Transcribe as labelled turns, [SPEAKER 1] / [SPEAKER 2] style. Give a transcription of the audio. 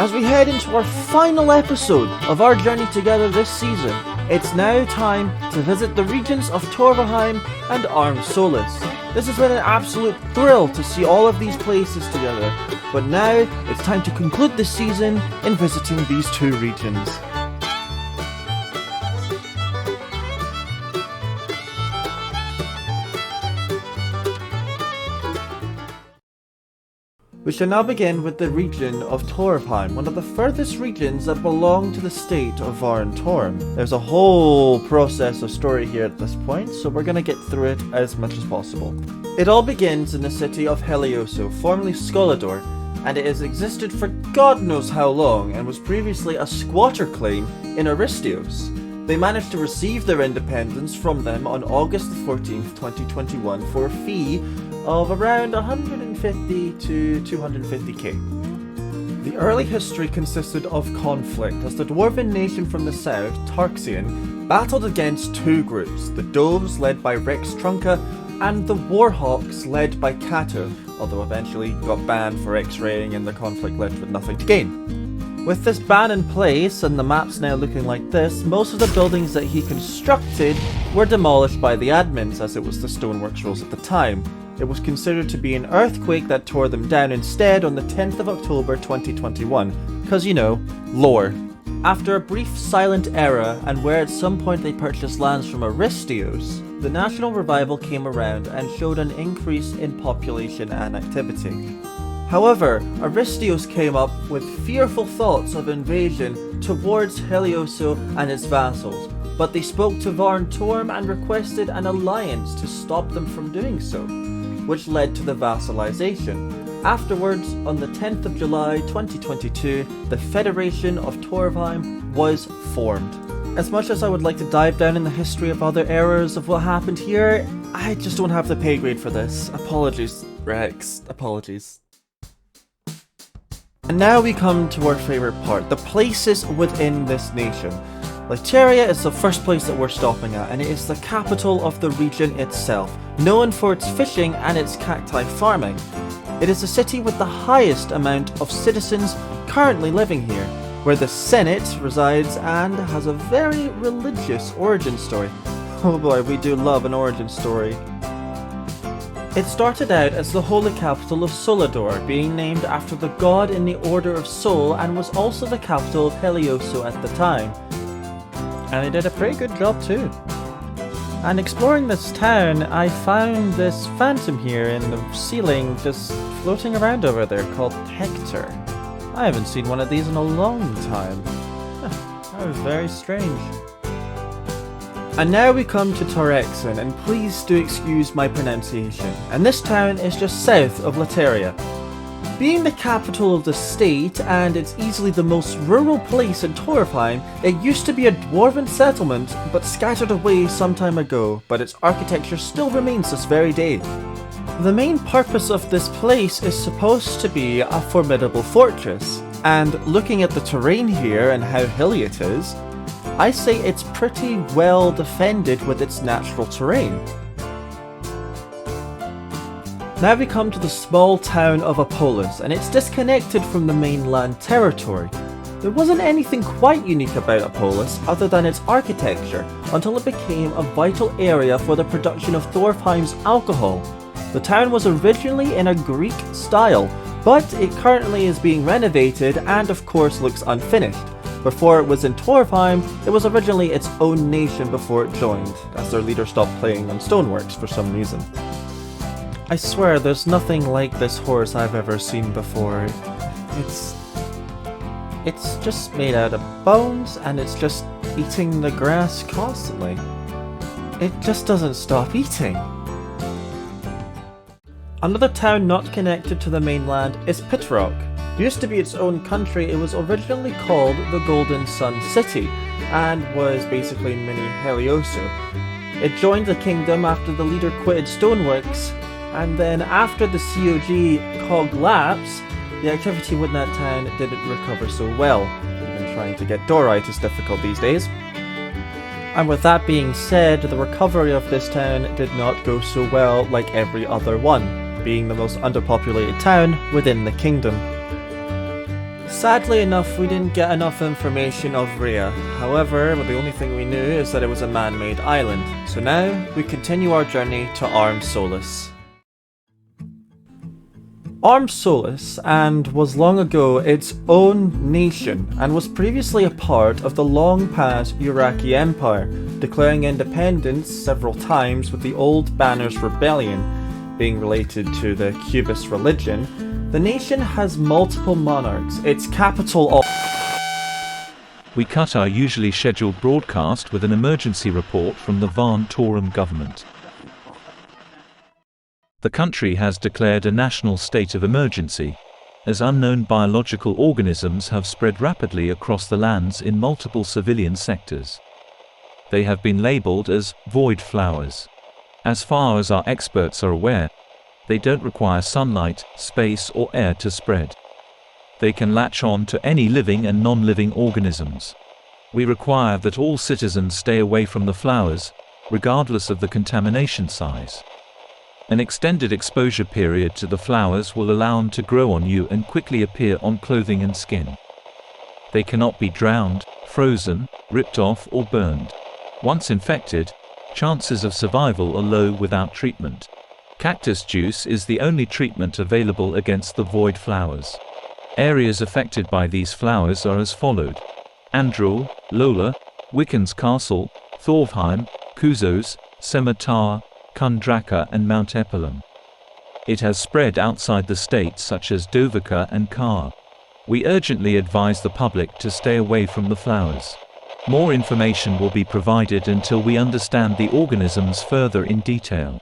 [SPEAKER 1] as we head into our final episode of our journey together this season, it's now time to visit the regions of Tovarheim and Aurum Solis. This has been an absolute thrill to see all of these places together, but now it's time to conclude this season in visiting these two regions. We shall now begin with the region of Torvheim, one of the furthest regions that belong to the state of Varn Torum. There's a whole process of story here at this point, so we're going to get through it as much as possible. It all begins in the city of Helioso, formerly Skolador, and it has existed for God knows how long and was previously a squatter claim in Aristios. They managed to receive their independence from them on August 14th, 2021 for a fee of around 150 to 250k. The early history consisted of conflict as the dwarven nation from the south, Tarxian, battled against two groups, the Doves led by Rex Trunca and the Warhawks led by Cato, although eventually got banned for X-raying and the conflict left with nothing to gain. With this ban in place and the maps now looking like this, most of the buildings that he constructed were demolished by the admins as it was the Stoneworks rules at the time. It was considered to be an earthquake that tore them down instead on the 10th of October 2021, because you know, lore. After a brief silent era and where at some point they purchased lands from Aristios, the national revival came around and showed an increase in population and activity. However, Aristios came up with fearful thoughts of invasion towards Helioso and its vassals, but they spoke to Varn Torum and requested an alliance to stop them from doing so, which led to the vassalization. Afterwards, on the 10th of July 2022, the Federation of Torvheim was formed. As much as I would like to dive down in the history of other eras of what happened here, I just don't have the pay grade for this. Apologies, Rex. Apologies. And now we come to our favourite part, the places within this nation. Lateria is the first place that we're stopping at, and it is the capital of the region itself, known for its fishing and its cacti farming. It is the city with the highest amount of citizens currently living here, where the Senate resides and has a very religious origin story. Oh boy, we do love an origin story. It started out as the holy capital of Solador, being named after the god in the Order of Sol, and was also the capital of Helioso at the time. And they did a pretty good job too. And exploring this town, I found this phantom here in the ceiling just floating around over there called Hector. I haven't seen one of these in a long time. That was very strange. And now we come to Torexen, and please do excuse my pronunciation. And this town is just south of Lateria. Being the capital of the state, and it's easily the most rural place in Torvheim, it used to be a dwarven settlement, but scattered away some time ago, but its architecture still remains this very day. The main purpose of this place is supposed to be a formidable fortress, and looking at the terrain here and how hilly it is, I say it's pretty well defended with its natural terrain. Now we come to the small town of Apolis, and it's disconnected from the mainland territory. There wasn't anything quite unique about Apolis other than its architecture, until it became a vital area for the production of Torvheim's alcohol. The town was originally in a Greek style, but it currently is being renovated and of course looks unfinished. Before it was in Torvheim, it was originally its own nation before it joined, as their leader stopped playing on stoneworks for some reason. I swear there's nothing like this horse I've ever seen before. It's just made out of bones, and it's just eating the grass constantly. It just doesn't stop eating. Another town not connected to the mainland is Pitrock. It used to be its own country. It was originally called the Golden Sun City, and was basically mini Helioso. It joined the kingdom after the leader quitted Stoneworks, and then after the COG collapse, the activity within that town didn't recover so well. Even trying to get Dorite is difficult these days. And with that being said, the recovery of this town did not go so well like every other one, being the most underpopulated town within the kingdom. Sadly enough, we didn't get enough information of Rhea. However, the only thing we knew is that it was a man-made island. So now, we continue our journey to Aurum Solis. Aurum Solis was long ago its own nation and was previously a part of the long-past Uraki Empire, declaring independence several times with the Old Banners Rebellion. Being related to the Cubist religion, the nation has multiple monarchs. Its capital
[SPEAKER 2] We cut our usually scheduled broadcast with an emergency report from the Varn Torum government. The country has declared a national state of emergency, as unknown biological organisms have spread rapidly across the lands in multiple civilian sectors. They have been labeled as void flowers. As far as our experts are aware, they don't require sunlight, space, or air to spread. They can latch on to any living and non-living organisms. We require that all citizens stay away from the flowers, regardless of the contamination size. An extended exposure period to the flowers will allow them to grow on you and quickly appear on clothing and skin. They cannot be drowned, frozen, ripped off, or burned. Once infected, chances of survival are low without treatment. Cactus juice is the only treatment available against the void flowers. Areas affected by these flowers are as followed: Androl, Lola, Wiccan's Castle, Torvheim, Kuzos, Sematara, Kundraka and Mount Epilum. It has spread outside the states such as Dovika and Kar. We urgently advise the public to stay away from the flowers. More information will be provided until we understand the organisms further in detail.